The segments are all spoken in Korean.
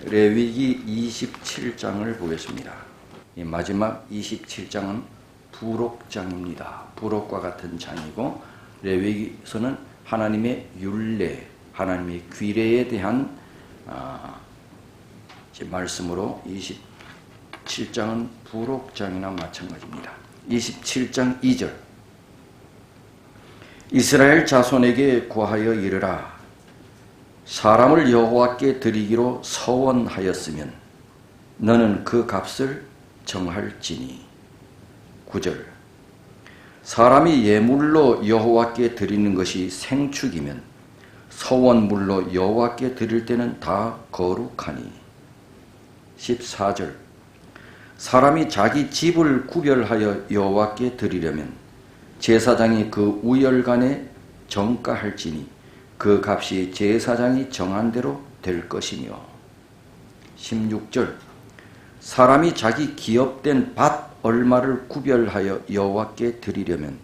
레위기 27장을 보겠습니다. 이 마지막 27장은 부록장입니다. 부록과 같은 장이고, 레위기서는 하나님의 율례, 하나님의 규례에 대한 말씀으로 27장은 부록장이나 마찬가지입니다. 27장 2절, 이스라엘 자손에게 고하여 이르라. 사람을 여호와께 드리기로 서원하였으면 너는 그 값을 정할지니. 9절, 사람이 예물로 여호와께 드리는 것이 생축이면 서원물로 여호와께 드릴 때는 다 거룩하니. 14절, 사람이 자기 집을 구별하여 여호와께 드리려면 제사장이 그 우열간에 정가할지니 그 값이 제사장이 정한 대로 될 것이며. 16절, 사람이 자기 기업된 밭 얼마를 구별하여 여호와께 드리려면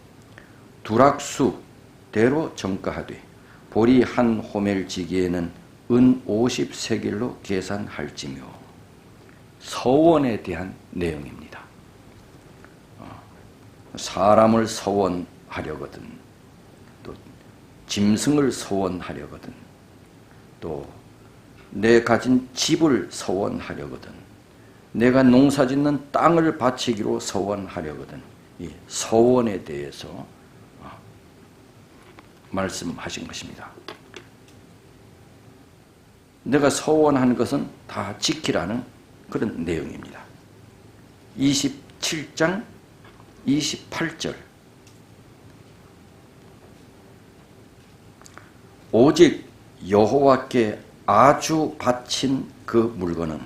두락수대로 정가하되 보리 한 호멜지기에는 은 50세겔로 계산할지며. 서원에 대한 내용입니다. 사람을 서원하려거든, 또 짐승을 서원하려거든, 또 내 가진 집을 서원하려거든, 내가 농사짓는 땅을 바치기로 서원하려거든, 이 서원에 대해서 말씀하신 것입니다. 내가 서원한 것은 다 지키라는 그런 내용입니다. 27장 28절, 오직 여호와께 아주 바친 그 물건은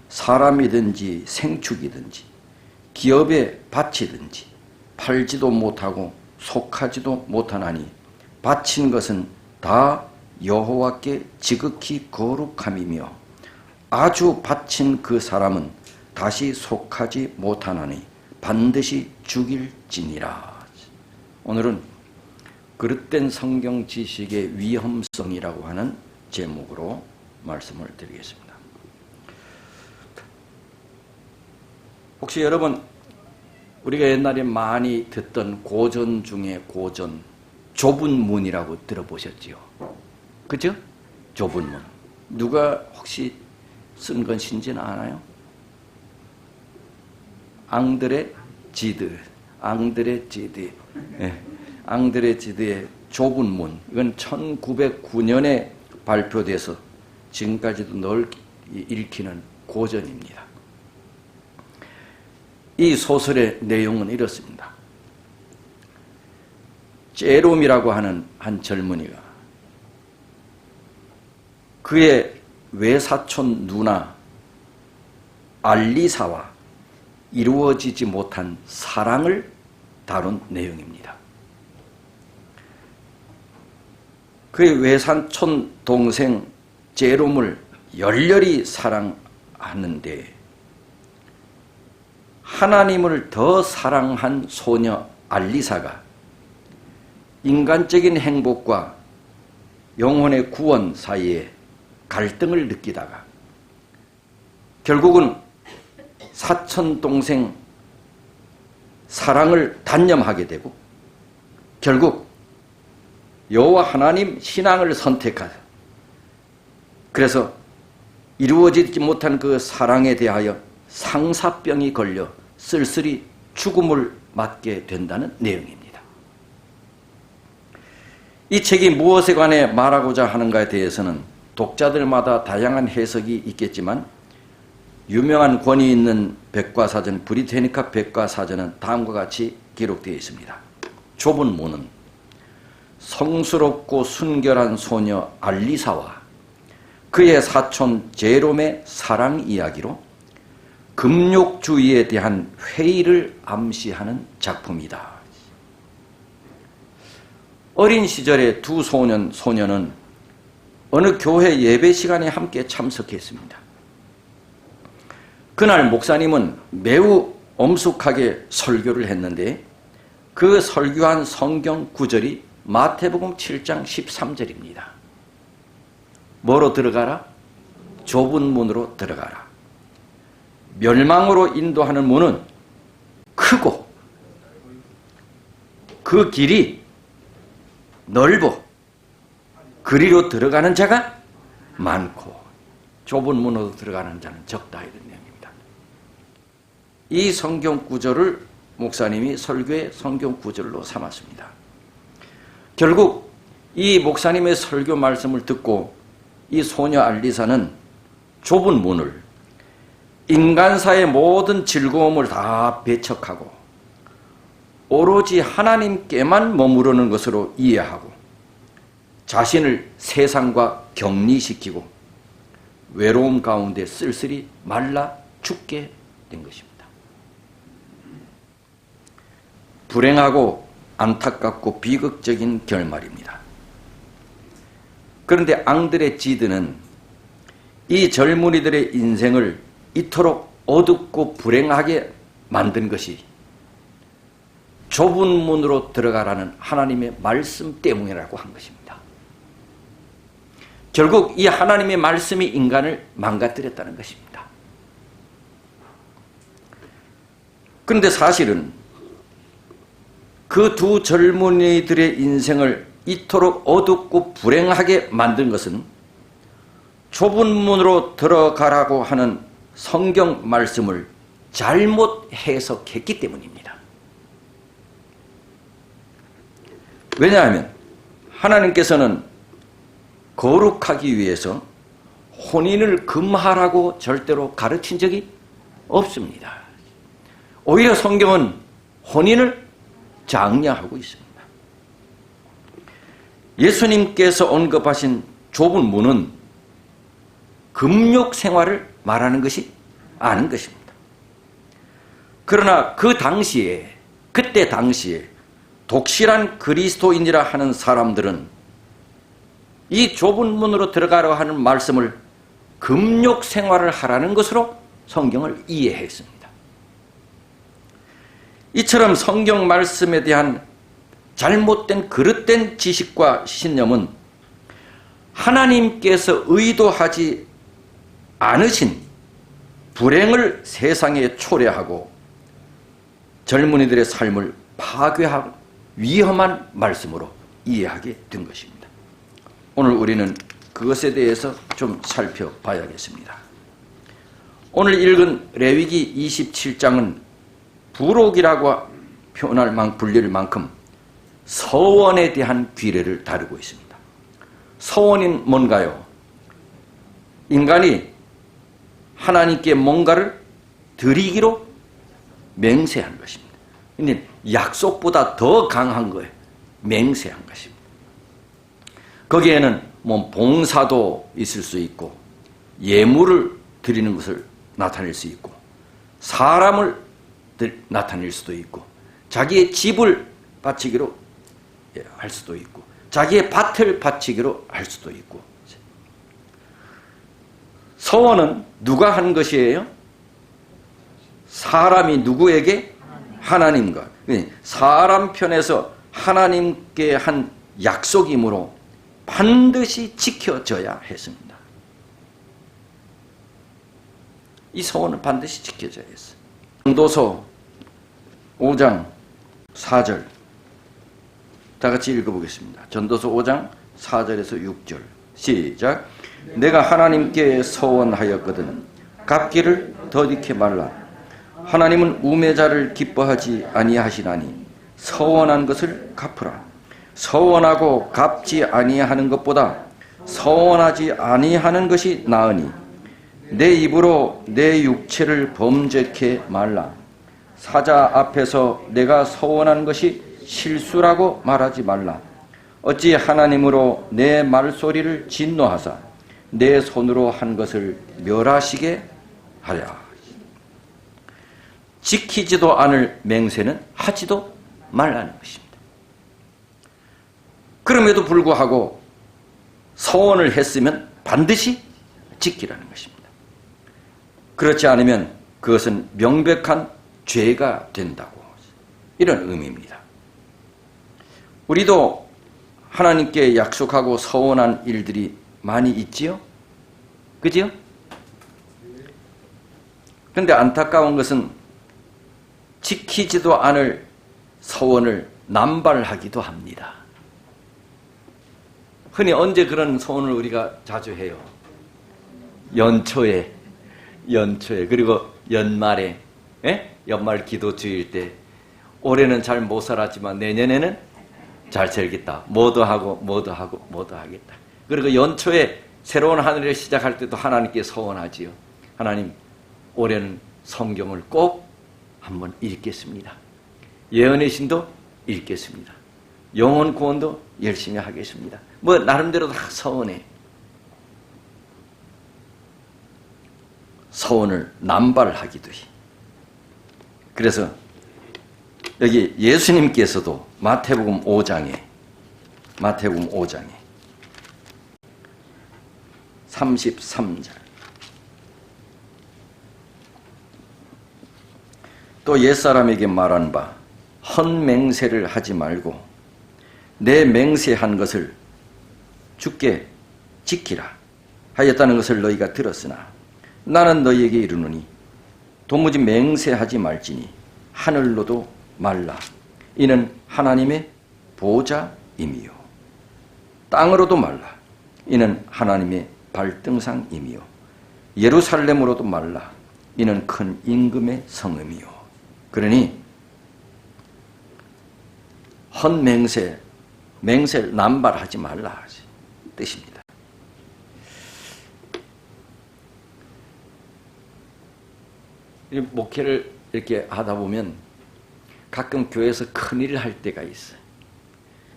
사람이든지 생축이든지 기업의 밭이든지 팔지도 못하고 속하지도 못하나니 바친 것은 다 여호와께 지극히 거룩함이며 아주 바친 그 사람은 다시 속하지 못하나니 반드시 죽일지니라. 오늘은 그릇된 성경 지식의 위험성이라고 하는 제목으로 말씀을 드리겠습니다. 혹시 여러분, 우리가 옛날에 많이 듣던 고전 중에 고전, 좁은 문이라고 들어보셨지요? 그죠? 좁은 문. 누가 혹시 쓴 것인지는 아나요? 앙드레 지드, 앙드레 지드의 좁은 문. 이건 1909년에 발표돼서 지금까지도 널리 읽히는 고전입니다. 이 소설의 내용은 이렇습니다. 제롬이라고 하는 한 젊은이가 그의 외사촌 누나 알리사와 이루어지지 못한 사랑을 다룬 내용입니다. 그의 외사촌 동생 제롬을 열렬히 사랑하는데 하나님을 더 사랑한 소녀 알리사가 인간적인 행복과 영혼의 구원 사이에 갈등을 느끼다가 결국은 사촌 동생 사랑을 단념하게 되고 결국 여호와 하나님 신앙을 선택하다. 그래서 이루어지지 못한 그 사랑에 대하여 상사병이 걸려 쓸쓸히 죽음을 맞게 된다는 내용입니다. 이 책이 무엇에 관해 말하고자 하는가에 대해서는 독자들마다 다양한 해석이 있겠지만 유명한 권위 있는 백과사전, 브리테니카 백과사전은 다음과 같이 기록되어 있습니다. 좁은 문은 성스럽고 순결한 소녀 알리사와 그의 사촌 제롬의 사랑 이야기로 금욕주의에 대한 회의를 암시하는 작품이다. 어린 시절의 두 소녀는 어느 교회 예배 시간에 함께 참석했습니다. 그날 목사님은 매우 엄숙하게 설교를 했는데 그 설교한 성경 구절이 마태복음 7장 13절입니다. 뭐로 들어가라? 좁은 문으로 들어가라. 멸망으로 인도하는 문은 크고 그 길이 넓어 그리로 들어가는 자가 많고 좁은 문으로 들어가는 자는 적다, 이런 내용입니다. 이 성경 구절을 목사님이 설교의 성경 구절로 삼았습니다. 결국 이 목사님의 설교 말씀을 듣고 이 소녀 알리사는 좁은 문을, 인간사의 모든 즐거움을 다 배척하고 오로지 하나님께만 머무르는 것으로 이해하고 자신을 세상과 격리시키고 외로움 가운데 쓸쓸히 말라 죽게 된 것입니다. 불행하고 안타깝고 비극적인 결말입니다. 그런데 앙드레 지드는 이 젊은이들의 인생을 이토록 어둡고 불행하게 만든 것이 좁은 문으로 들어가라는 하나님의 말씀 때문이라고 한 것입니다. 결국 이 하나님의 말씀이 인간을 망가뜨렸다는 것입니다. 그런데 사실은 그 두 젊은이들의 인생을 이토록 어둡고 불행하게 만든 것은 좁은 문으로 들어가라고 하는 성경 말씀을 잘못 해석했기 때문입니다. 왜냐하면 하나님께서는 거룩하기 위해서 혼인을 금하라고 절대로 가르친 적이 없습니다. 오히려 성경은 혼인을 장려하고 있습니다. 예수님께서 언급하신 좁은 문은 금욕 생활을 말하는 것이 아닌 것입니다. 그러나 그때 당시에 독실한 그리스도인이라 하는 사람들은 이 좁은 문으로 들어가려 하는 말씀을 금욕 생활을 하라는 것으로 성경을 이해했습니다. 이처럼 성경 말씀에 대한 잘못된 그릇된 지식과 신념은 하나님께서 의도하지 않으신 불행을 세상에 초래하고 젊은이들의 삶을 파괴하고 위험한 말씀으로 이해하게 된 것입니다. 오늘 우리는 그것에 대해서 좀 살펴봐야겠습니다. 오늘 읽은 레위기 27장은 부록이라고 불릴 만큼 서원에 대한 규례를 다루고 있습니다. 서원인 뭔가요? 인간이 하나님께 뭔가를 드리기로 맹세한 것입니다. 근데 약속보다 더 강한 거예요. 맹세한 것입니다. 거기에는 봉사도 있을 수 있고 예물을 드리는 것을 나타낼 수 있고 사람을 나타낼 수도 있고 자기의 집을 바치기로 할 수도 있고 자기의 밭을 바치기로 할 수도 있고. 서원은 누가 한 것이에요? 사람이 누구에게? 하나님과. 사람 편에서 하나님께 한 약속이므로 반드시 지켜져야 했습니다. 이 서원은 반드시 지켜져야 했어요. 전도서 5장 4절 다 같이 읽어보겠습니다. 전도서 5장 4절에서 6절 시작. 내가 하나님께 서원하였거든 갚기를 더디케 말라. 하나님은 우매자를 기뻐하지 아니하시나니 서원한 것을 갚으라. 서원하고 갚지 아니하는 것보다 서원하지 아니하는 것이 나으니 내 입으로 내 육체를 범죄케 말라. 사자 앞에서 내가 서원한 것이 실수라고 말하지 말라. 어찌 하나님으로 내 말소리를 진노하사 내 손으로 한 것을 멸하시게 하랴. 지키지도 않을 맹세는 하지도 말라는 것입니다. 그럼에도 불구하고 서원을 했으면 반드시 지키라는 것입니다. 그렇지 않으면 그것은 명백한 죄가 된다고, 이런 의미입니다. 우리도 하나님께 약속하고 서원한 일들이 많이 있지요? 그지요? 그런데 안타까운 것은 지키지도 않을 서원을 남발하기도 합니다. 흔히 언제 그런 소원을 우리가 자주 해요? 연초에 그리고 연말에, 연말 기도 주일 때 올해는 잘 못 살았지만 내년에는 잘 살겠다. 뭐도 하겠다. 그리고 연초에 새로운 한 해를 시작할 때도 하나님께 소원하지요. 하나님, 올해는 성경을 꼭 한번 읽겠습니다. 예언의 신도 읽겠습니다. 영혼 구원도 열심히 하겠습니다. 뭐 나름대로 다 서원해. 서원을 남발하기도 해. 그래서 여기 예수님께서도 마태복음 5장에 33절 또 옛사람에게 말한 바 헛맹세를 하지 말고 내 맹세한 것을 주께 지키라 하였다는 것을 너희가 들었으나 나는 너희에게 이르노니 도무지 맹세하지 말지니 하늘로도 말라. 이는 하나님의 보좌임이요 땅으로도 말라. 이는 하나님의 발등상임이요 예루살렘으로도 말라. 이는 큰 임금의 성음이요. 그러니 맹세를 남발하지 말라 뜻입니다. 목회를 이렇게 하다 보면 가끔 교회에서 큰일을 할 때가 있어요.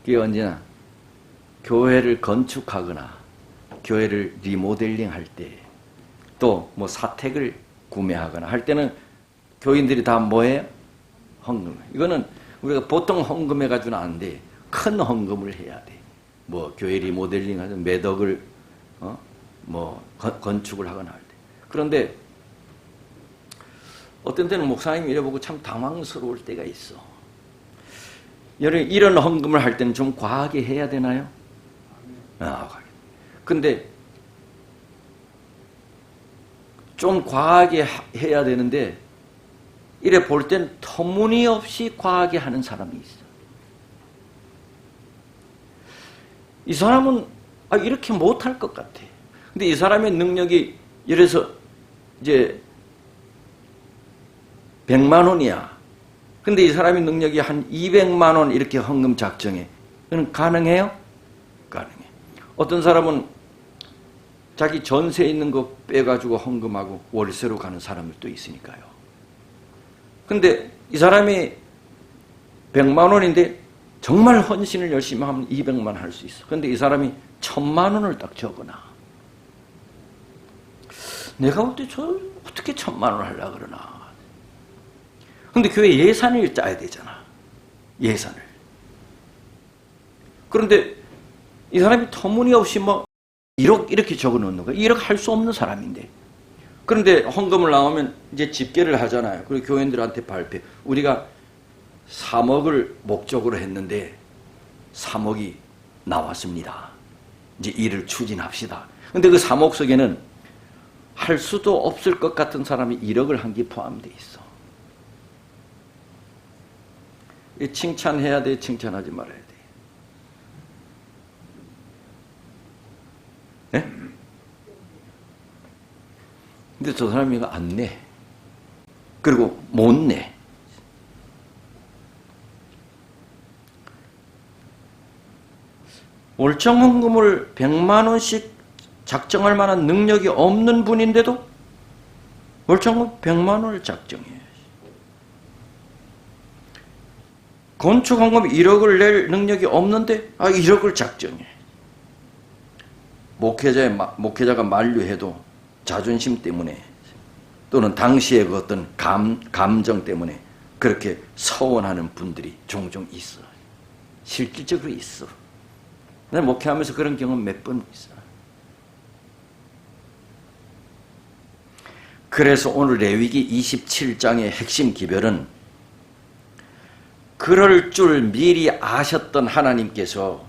그게 언제나 교회를 건축하거나 교회를 리모델링 할 때, 또 뭐 사택을 구매하거나 할 때는 교인들이 다 뭐해요? 헌금. 이거는 우리가 보통 헌금해 가지고는 안 돼. 큰 헌금을 해야 돼. 뭐 교회 리모델링 하든 매덕을 건축을 하거나 할 때. 그런데 어떤 때는 목사님이 이래보고 참 당황스러울 때가 있어. 이런 헌금을 할 때는 좀 과하게 해야 되나요? 근데 좀 과하게 해야 되는데 이래 볼 땐 터무니없이 과하게 하는 사람이 있어. 이 사람은 이렇게 못할 것 같아. 근데 이 사람의 능력이 이래서 이제 100만 원이야. 근데 이 사람의 능력이 한 200만 원 이렇게 헌금 작정해. 그건 가능해요? 가능해. 어떤 사람은 자기 전세 있는 거 빼가지고 헌금하고 월세로 가는 사람들도 있으니까요. 근데 이 사람이 100만 원인데 정말 헌신을 열심히 하면 200만 할 수 있어. 근데 이 사람이 1000만 원을 딱 적어놔. 내가 볼 때 저 어떻게 1000만 원 하려고 그러나. 근데 교회 예산을 짜야 되잖아. 예산을. 그런데 이 사람이 터무니없이 1억 이렇게 적어 놓는 거야. 1억 할 수 없는 사람인데. 그런데 헌금을 나오면 이제 집계를 하잖아요. 그리고 교인들한테 발표. 우리가 3억을 목적으로 했는데 3억이 나왔습니다. 이제 일을 추진합시다. 근데 그 3억 속에는 할 수도 없을 것 같은 사람이 1억을 한 게 포함되어 있어. 칭찬해야 돼, 칭찬하지 말아야 돼. 네? 근데 저 사람이 이거 안 내. 그리고 못 내. 월정헌금을 100만 원씩 작정할 만한 능력이 없는 분인데도 월정헌금 100만 원을 작정해. 건축헌금 1억을 낼 능력이 없는데 1억을 작정해. 목회자가 만류해도 자존심 때문에 또는 당시의 그 어떤 감정 때문에 그렇게 서원하는 분들이 종종 있어. 실질적으로 있어. 내가 목회하면서 그런 경험 몇 번 있어. 그래서 오늘 레위기 27장의 핵심 기별은 그럴 줄 미리 아셨던 하나님께서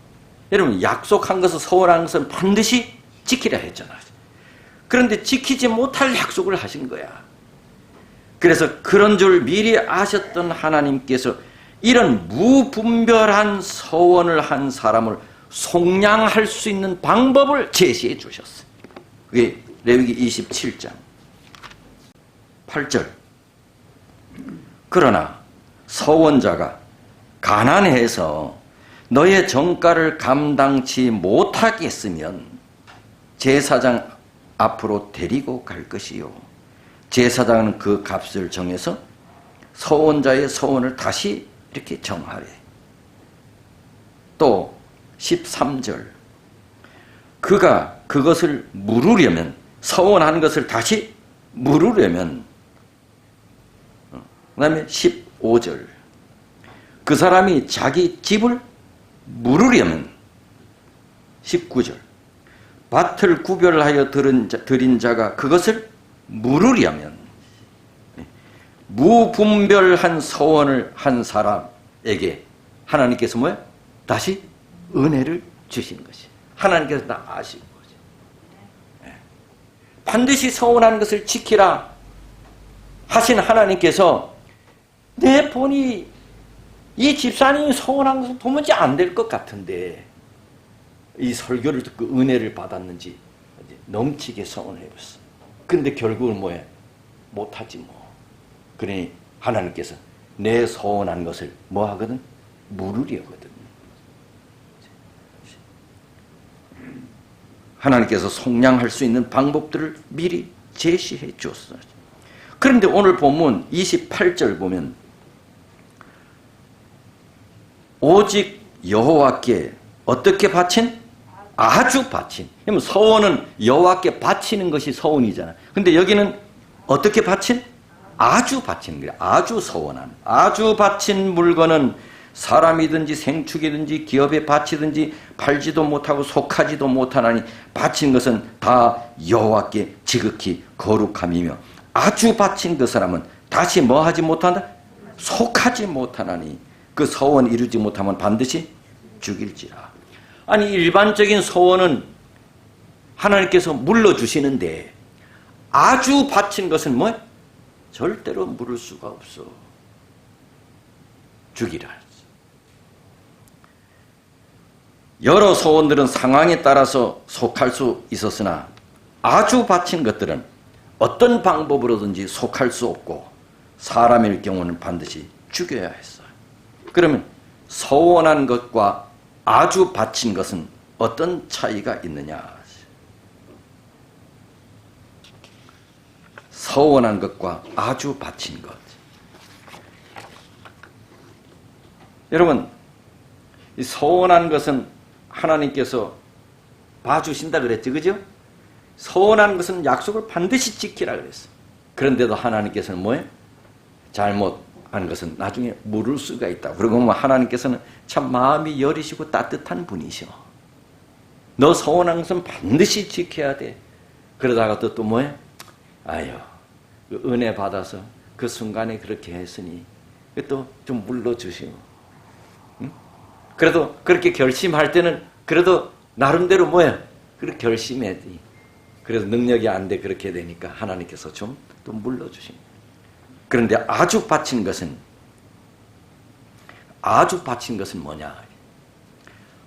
여러분 약속한 것을 서원한 것은 반드시 지키라 했잖아요. 그런데 지키지 못할 약속을 하신 거야. 그래서 그런 줄 미리 아셨던 하나님께서 이런 무분별한 서원을 한 사람을 속량할 수 있는 방법을 제시해 주셨어요. 그게 레위기 27장 8절. 그러나 서원자가 가난해서 너의 정가를 감당치 못하겠으면 제사장 앞으로 데리고 갈 것이요. 제사장은 그 값을 정해서 서원자의 서원을 다시 이렇게 정하래. 또 13절. 그가 그것을 물으려면, 서원한 것을 다시 물으려면, 그 다음에 15절. 그 사람이 자기 집을 물으려면, 19절. 밭을 구별하여 드린 자가 그것을 물으려면, 무분별한 서원을 한 사람에게 하나님께서 뭐야? 다시 은혜를 주신 것이. 하나님께서 다 아신 거죠. 반드시 서원한 것을 지키라 하신 하나님께서 내 본이 이 집사님이 서원한 것은 도무지 안 될 것 같은데 이 설교를 듣고 은혜를 받았는지 넘치게 서원해버렸어. 근데 결국은 뭐야? 못하지 뭐. 그러니 하나님께서 내 서원한 것을 뭐 하거든? 물으려거든. 하나님께서 속량할 수 있는 방법들을 미리 제시해 줬어요. 그런데 오늘 본문 28절 보면 오직 여호와께 어떻게 바친? 아주 바친. 그러면 서원은 여호와께 바치는 것이 서원이잖아. 근데 여기는 어떻게 바친? 아주 바치는 거야. 아주 서원한. 아주 바친 물건은 사람이든지 생축이든지 기업에 바치든지 팔지도 못하고 속하지도 못하나니 바친 것은 다 여호와께 지극히 거룩함이며 아주 바친 그 사람은 다시 뭐 하지 못한다? 속하지 못하나니 그 서원 이루지 못하면 반드시 죽일지라. 아니 일반적인 서원은 하나님께서 물러주시는데 아주 바친 것은 뭐야? 절대로 물을 수가 없어. 죽이라. 여러 서원들은 상황에 따라서 속할 수 있었으나 아주 바친 것들은 어떤 방법으로든지 속할 수 없고 사람일 경우는 반드시 죽여야 했어요. 그러면 서원한 것과 아주 바친 것은 어떤 차이가 있느냐? 서원한 것과 아주 바친 것. 여러분, 이 서원한 것은 하나님께서 봐주신다 그랬죠, 그죠? 서원한 것은 약속을 반드시 지키라 그랬어. 그런데도 하나님께서는 뭐예요? 잘못한 것은 나중에 물을 수가 있다. 그리고 뭐 하나님께서는 참 마음이 여리시고 따뜻한 분이셔. 너 서원한 것은 반드시 지켜야 돼. 그러다가 또 뭐예요? 아유, 그 은혜 받아서 그 순간에 그렇게 했으니 또 좀 물러주시오. 응? 그래도 그렇게 결심할 때는 그래도 나름대로 뭐야? 그렇게 결심해야지. 그래서 능력이 안 돼 그렇게 되니까 하나님께서 좀 또 물러주십니다. 그런데 아주 바친 것은 뭐냐?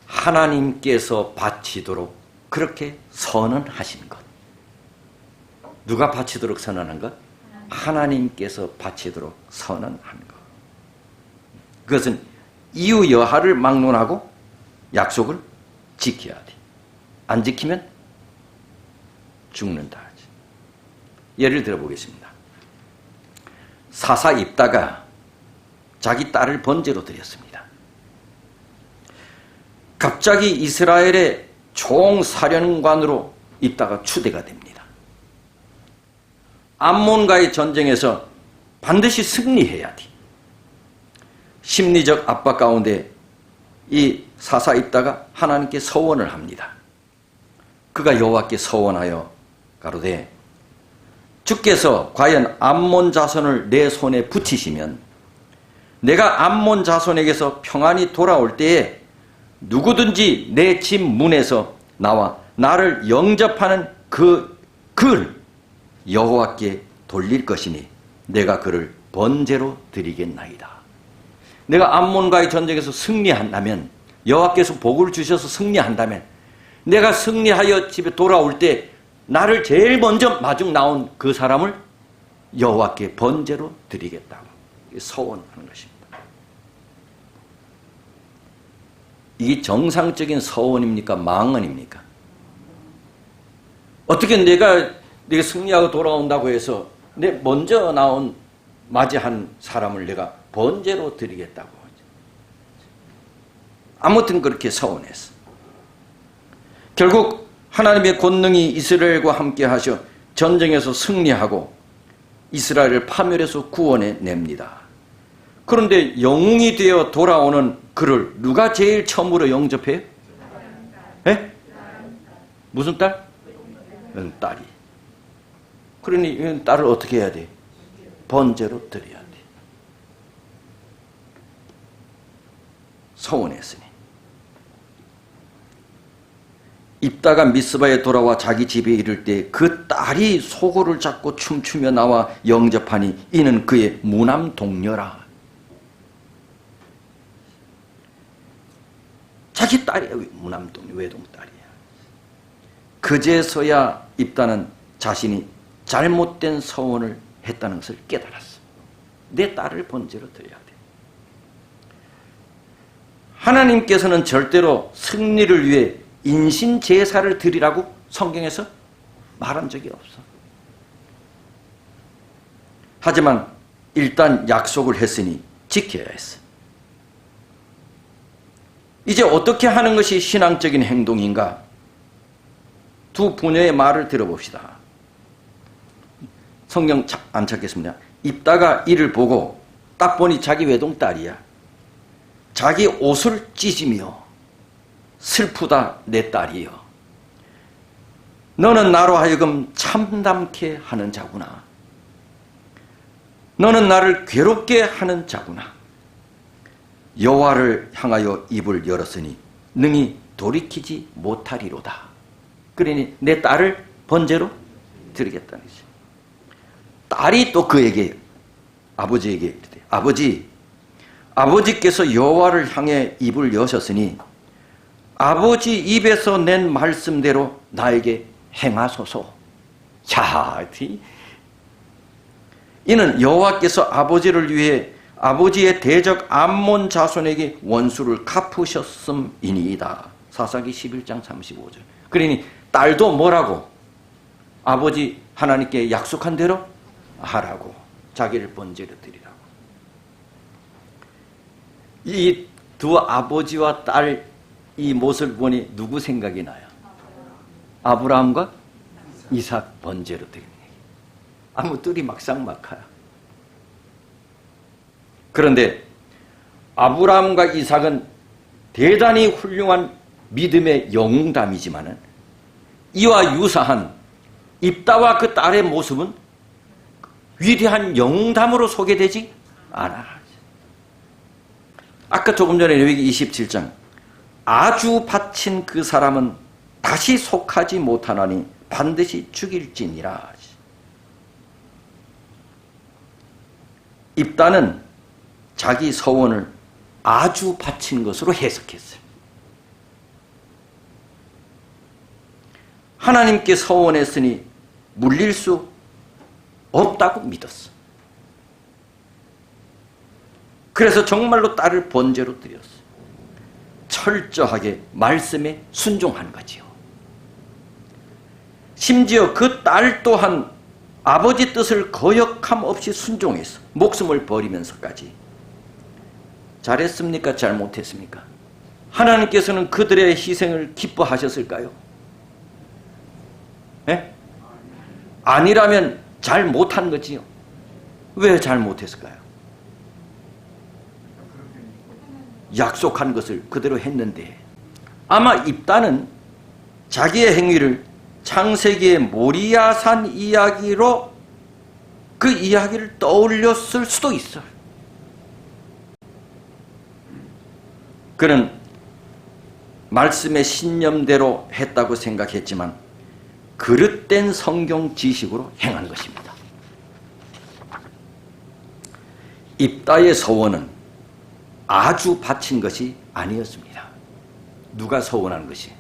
하나님께서 바치도록 그렇게 선언하신 것. 누가 바치도록 선언한 것? 하나님께서 바치도록 선언한 것. 그것은 이유 여하를 막론하고 약속을 지켜야 돼. 안 지키면 죽는다. 예를 들어 보겠습니다. 사사 입다가 자기 딸을 번제로 드렸습니다. 갑자기 이스라엘의 총사령관으로 입다가 추대가 됩니다. 암몬과의 전쟁에서 반드시 승리해야 돼. 심리적 압박 가운데 이 사사 입다가 하나님께 서원을 합니다. 그가 여호와께 서원하여 가로되 주께서 과연 암몬 자손을 내 손에 붙이시면 내가 암몬 자손에게서 평안히 돌아올 때에 누구든지 내 집 문에서 나와 나를 영접하는 그 글 여호와께 돌릴 것이니 내가 그를 번제로 드리겠나이다. 내가 암몬과의 전쟁에서 승리한다면, 여호와께서 복을 주셔서 승리한다면, 내가 승리하여 집에 돌아올 때 나를 제일 먼저 마중 나온 그 사람을 여호와께 번제로 드리겠다고 서원하는 것입니다. 이게 정상적인 서원입니까? 망언입니까? 어떻게 내가 승리하고 돌아온다고 해서 내 먼저 나온 맞이한 사람을 내가 번제로 드리겠다고 하죠. 아무튼 그렇게 서원했어. 결국 하나님의 권능이 이스라엘과 함께 하셔 전쟁에서 승리하고 이스라엘을 파멸해서 구원해 냅니다. 그런데 영웅이 되어 돌아오는 그를 누가 제일 처음으로 영접해요? 예? 무슨 딸? 딸이. 그러니 딸을 어떻게 해야 돼? 번제로 드려야 돼. 서원했으니. 입다가 미스바에 돌아와 자기 집에 이를 때 그 딸이 소고를 잡고 춤추며 나와 영접하니 이는 그의 무남 동료라. 자기 딸이야. 무남 동료, 외동딸이야. 그제서야 입다는 자신이 잘못된 서원을 했다는 것을 깨달았어. 내 딸을 번제로 드려야 돼. 하나님께서는 절대로 승리를 위해 인신 제사를 드리라고 성경에서 말한 적이 없어. 하지만 일단 약속을 했으니 지켜야 했어. 이제 어떻게 하는 것이 신앙적인 행동인가? 두 부녀의 말을 들어봅시다. 성경 안 찾겠습니다. 입다가 이를 보고 딱 보니 자기 외동딸이야. 자기 옷을 찢으며 슬프다 내 딸이여. 너는 나로 하여금 참담케 하는 자구나. 너는 나를 괴롭게 하는 자구나. 여호와를 향하여 입을 열었으니 능히 돌이키지 못하리로다. 그러니 내 딸을 번제로 드리겠다는 거지. 딸이 또 그에게 아버지에게 이르되 아버지께서 여호와를 향해 입을 여셨으니 아버지 입에서 낸 말씀대로 나에게 행하소서. 자, 이는 여호와께서 아버지를 위해 아버지의 대적 암몬 자손에게 원수를 갚으셨음이니이다. 사사기 11장 35절. 그러니 딸도 뭐라고? 아버지 하나님께 약속한 대로 하라고. 자기를 번제로 드리라고. 이 두 아버지와 딸 이 모습을 보니 누구 생각이 나요? 아브라함과 이삭 번제로 드리는 얘기. 아무 뜰이 막상막하야. 그런데 아브라함과 이삭은 대단히 훌륭한 믿음의 영웅담이지만은 이와 유사한 입다와 그 딸의 모습은 위대한 영웅담으로 소개되지 않아. 아까 조금 전에 레위기 27장 아주 바친 그 사람은 다시 속하지 못하나니 반드시 죽일지니라. 입다는 자기 서원을 아주 바친 것으로 해석했어요. 하나님께 서원했으니 물릴 수 없다고 믿었어. 그래서 정말로 딸을 번제로 드렸어. 철저하게 말씀에 순종한 거지요. 심지어 그 딸 또한 아버지 뜻을 거역함 없이 순종했어. 목숨을 버리면서까지. 잘했습니까? 잘못했습니까? 하나님께서는 그들의 희생을 기뻐하셨을까요? 네? 아니라면 잘 못한 거지요. 왜 잘 못했을까요? 약속한 것을 그대로 했는데 아마 입다는 자기의 행위를 창세기의 모리아산 이야기로 그 이야기를 떠올렸을 수도 있어요. 그는 말씀의 신념대로 했다고 생각했지만 그릇된 성경 지식으로 행한 것입니다. 입다의 서원은 아주 바친 것이 아니었습니다. 누가 서원한 것이?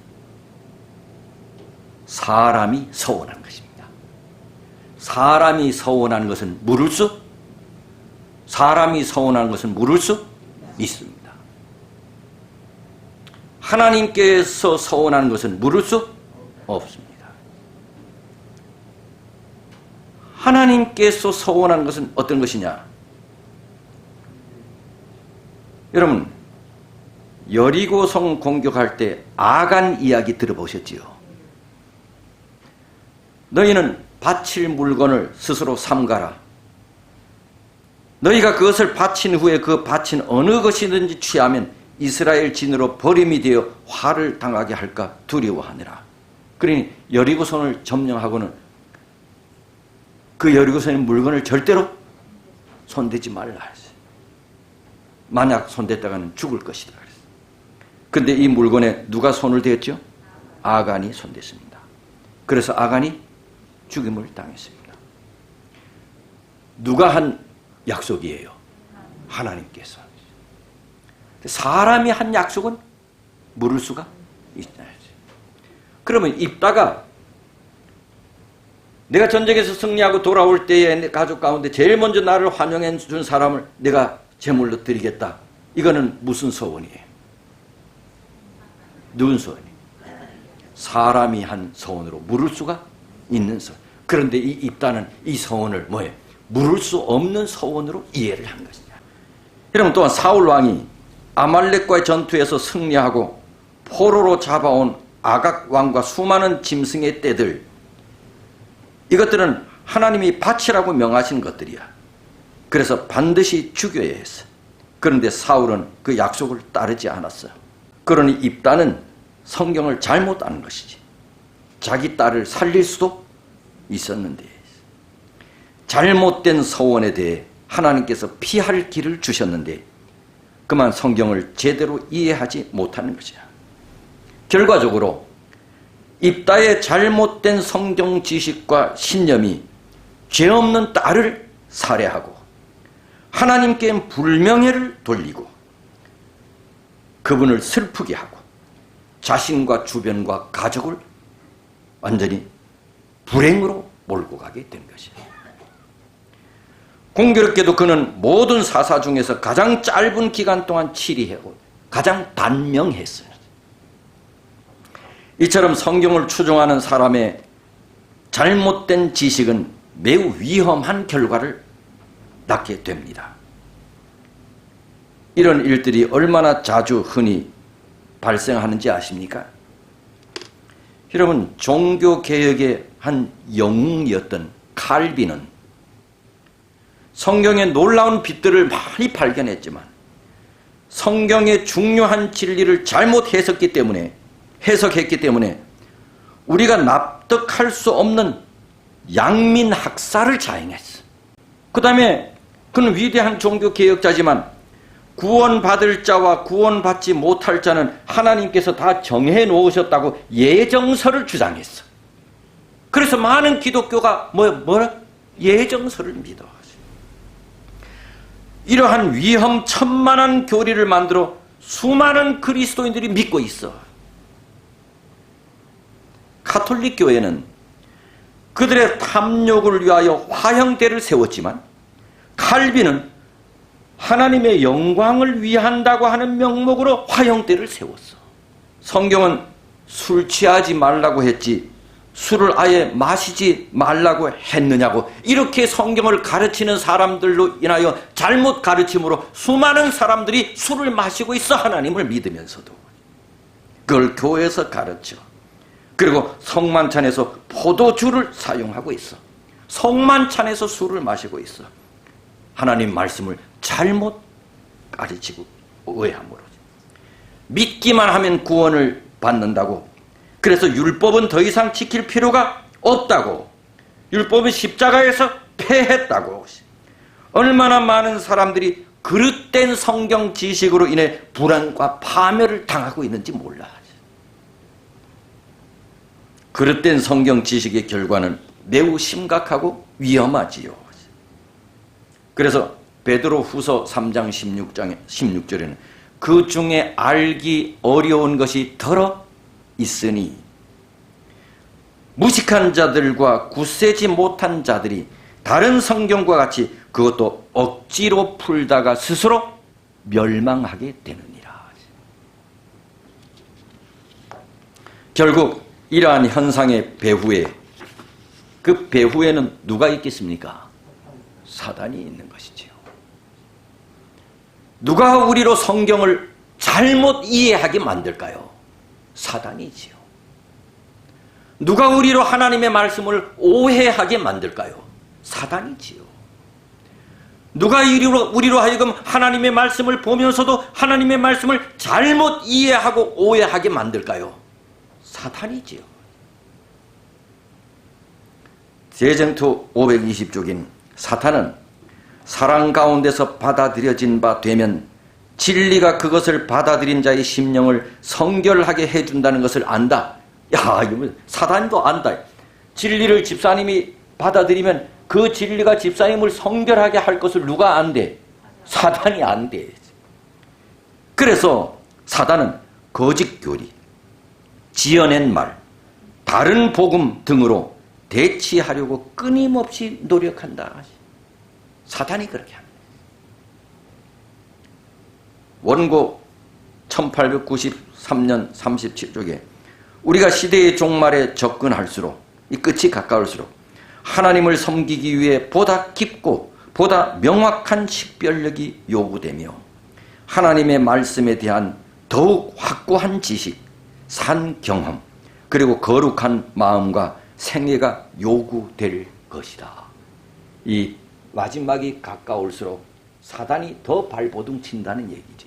사람이 서원한 것입니다. 사람이 서원한 것은 물을 수? 사람이 서원한 것은 물을 수 있습니다. 하나님께서 서원한 것은 물을 수 없습니다. 하나님께서 서원한 것은 어떤 것이냐? 여러분, 여리고성 공격할 때 아간 이야기 들어보셨지요? 너희는 바칠 물건을 스스로 삼가라. 너희가 그것을 바친 후에 그 바친 어느 것이든지 취하면 이스라엘 진으로 버림이 되어 화를 당하게 할까 두려워하느라. 그러니 여리고성을 점령하고는 그 여리고성의 물건을 절대로 손대지 말라 했어요. 만약 손댔다가는 죽을 것이다 그랬어요. 그런데 이 물건에 누가 손을 댔죠? 아간이 손댔습니다. 그래서 아간이 죽임을 당했습니다. 누가 한 약속이에요? 하나님께서. 사람이 한 약속은 물을 수가 있나요? 그러면 입다가 내가 전쟁에서 승리하고 돌아올 때에 내 가족 가운데 제일 먼저 나를 환영해 준 사람을 내가 제물로 드리겠다. 이거는 무슨 서원이에요? 누군 서원이에요? 사람이 한 서원으로 물을 수가 있는 서원. 그런데 이 입다는 이 서원을 뭐예요? 물을 수 없는 서원으로 이해를 한 것이냐. 여러분, 또한 사울 왕이 아말렉과의 전투에서 승리하고 포로로 잡아온 아각 왕과 수많은 짐승의 떼들, 이것들은 하나님이 바치라고 명하신 것들이야. 그래서 반드시 죽여야 했어. 그런데 사울은 그 약속을 따르지 않았어요. 그러니 입다는 성경을 잘못 아는 것이지. 자기 딸을 살릴 수도 있었는데 잘못된 서원에 대해 하나님께서 피할 길을 주셨는데 그만 성경을 제대로 이해하지 못하는 것이야. 결과적으로 입다의 잘못된 성경 지식과 신념이 죄 없는 딸을 살해하고 하나님께 불명예를 돌리고 그분을 슬프게 하고 자신과 주변과 가족을 완전히 불행으로 몰고 가게 된 것이야. 공교롭게도 그는 모든 사사 중에서 가장 짧은 기간 동안 치리하고 가장 단명했어요. 이처럼 성경을 추종하는 사람의 잘못된 지식은 매우 위험한 결과를 낳게 됩니다. 이런 일들이 얼마나 자주 흔히 발생하는지 아십니까? 여러분, 종교개혁의 한 영웅이었던 칼빈은 성경의 놀라운 빛들을 많이 발견했지만 성경의 중요한 진리를 잘못 해석했기 때문에 우리가 납득할 수 없는 양민학살을 자행했어. 그 다음에 그는 위대한 종교개혁자지만 구원받을 자와 구원받지 못할 자는 하나님께서 다 정해 놓으셨다고 예정설을 주장했어. 그래서 많은 기독교가 예정설을 믿어. 이러한 위험천만한 교리를 만들어 수많은 그리스도인들이 믿고 있어. 가톨릭 교회는 그들의 탐욕을 위하여 화형대를 세웠지만 칼빈은 하나님의 영광을 위한다고 하는 명목으로 화형대를 세웠어. 성경은 술 취하지 말라고 했지 술을 아예 마시지 말라고 했느냐고. 이렇게 성경을 가르치는 사람들로 인하여 잘못 가르침으로 수많은 사람들이 술을 마시고 있어. 하나님을 믿으면서도 그걸 교회에서 가르쳐. 그리고 성만찬에서 포도주를 사용하고 있어. 성만찬에서 술을 마시고 있어. 하나님 말씀을 잘못 가르치고 오해함으로 믿기만 하면 구원을 받는다고. 그래서 율법은 더 이상 지킬 필요가 없다고. 율법은 십자가에서 폐했다고. 얼마나 많은 사람들이 그릇된 성경 지식으로 인해 불안과 파멸을 당하고 있는지 몰라. 그릇된 성경 지식의 결과는 매우 심각하고 위험하지요. 그래서 베드로 후서 3장 16절에는 그 중에 알기 어려운 것이 더러 있으니 무식한 자들과 굳세지 못한 자들이 다른 성경과 같이 그것도 억지로 풀다가 스스로 멸망하게 되느니라. 결국 이러한 현상의 배후에, 그 배후에는 누가 있겠습니까? 사단이 있는 것이지요. 누가 우리로 성경을 잘못 이해하게 만들까요? 사단이지요. 누가 우리로 하나님의 말씀을 오해하게 만들까요? 사단이지요. 누가 우리로 하여금 하나님의 말씀을 보면서도 하나님의 말씀을 잘못 이해하고 오해하게 만들까요? 사탄이지요. 재정투 520쪽인 사탄은 사랑 가운데서 받아들여진 바 되면 진리가 그것을 받아들인 자의 심령을 성결하게 해준다는 것을 안다. 야, 이거 사단도 안다. 진리를 집사님이 받아들이면 그 진리가 집사님을 성결하게 할 것을 누가 안대? 사단이 안대. 그래서 사단은 거짓 교리, 지어낸 말, 다른 복음 등으로 대치하려고 끊임없이 노력한다. 사단이 그렇게 합니다. 원고 1893년 37쪽에 우리가 시대의 종말에 접근할수록, 이 끝이 가까울수록 하나님을 섬기기 위해 보다 깊고 보다 명확한 식별력이 요구되며 하나님의 말씀에 대한 더욱 확고한 지식, 산 경험, 그리고 거룩한 마음과 생애가 요구될 것이다. 이 마지막이 가까울수록 사단이 더 발버둥 친다는 얘기지.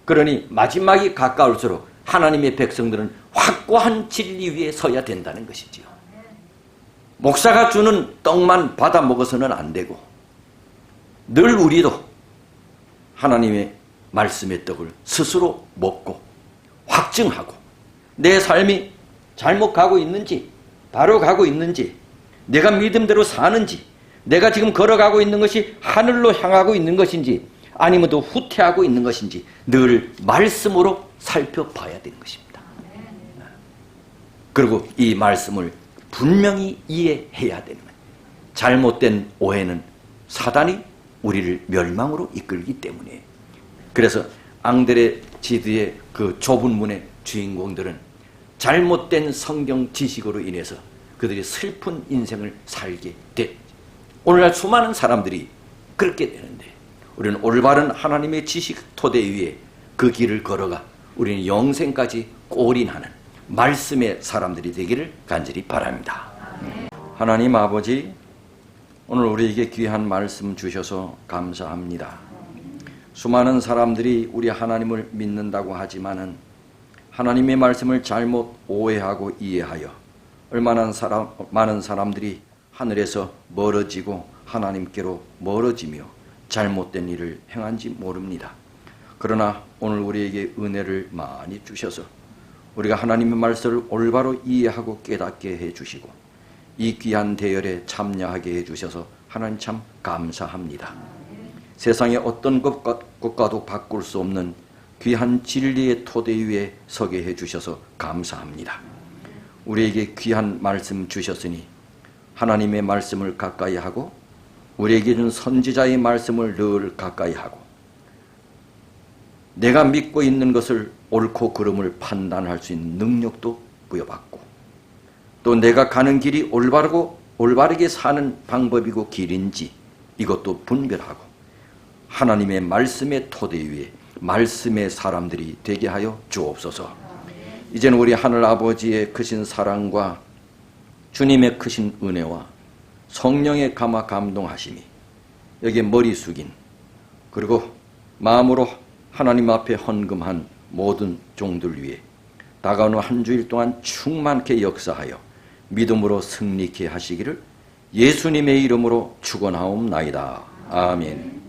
그러니 마지막이 가까울수록 하나님의 백성들은 확고한 진리 위에 서야 된다는 것이지요. 목사가 주는 떡만 받아 먹어서는 안 되고 늘 우리도 하나님의 말씀의 떡을 스스로 먹고 확증하고 내 삶이 잘못 가고 있는지, 바로 가고 있는지, 내가 믿음대로 사는지, 내가 지금 걸어가고 있는 것이 하늘로 향하고 있는 것인지 아니면 또 후퇴하고 있는 것인지 늘 말씀으로 살펴봐야 되는 것입니다. 그리고 이 말씀을 분명히 이해해야 되는 거예요. 잘못된 오해는 사단이 우리를 멸망으로 이끌기 때문에. 그래서 앙드레 지드의 그 좁은 문의 주인공들은 잘못된 성경 지식으로 인해서 그들이 슬픈 인생을 살게 돼. 오늘날 수많은 사람들이 그렇게 되는데 우리는 올바른 하나님의 지식 토대 위에 그 길을 걸어가 우리는 영생까지 골인하는 말씀의 사람들이 되기를 간절히 바랍니다. 하나님 아버지, 오늘 우리에게 귀한 말씀 주셔서 감사합니다. 수많은 사람들이 우리 하나님을 믿는다고 하지만은 하나님의 말씀을 잘못 오해하고 이해하여 얼마나 많은 사람들이 하늘에서 멀어지고 하나님께로 멀어지며 잘못된 일을 행한지 모릅니다. 그러나 오늘 우리에게 은혜를 많이 주셔서 우리가 하나님의 말씀을 올바로 이해하고 깨닫게 해주시고 이 귀한 대열에 참여하게 해주셔서 하나님 참 감사합니다. 세상의 어떤 것과도 바꿀 수 없는 귀한 진리의 토대 위에 서게 해주셔서 감사합니다. 우리에게 귀한 말씀 주셨으니 하나님의 말씀을 가까이 하고 우리에게 준 선지자의 말씀을 늘 가까이 하고 내가 믿고 있는 것을 옳고 그름을 판단할 수 있는 능력도 부여받고 또 내가 가는 길이 올바르게 사는 방법이고 길인지 이것도 분별하고 하나님의 말씀의 토대 위에 말씀의 사람들이 되게 하여 주옵소서. 이제는 우리 하늘 아버지의 크신 사랑과 주님의 크신 은혜와 성령의 감화 감동하심이 여기에 머리 숙인 그리고 마음으로 하나님 앞에 헌금한 모든 종들 위에 다가오는 한 주일 동안 충만케 역사하여 믿음으로 승리케 하시기를 예수님의 이름으로 축원하옵나이다. 아멘.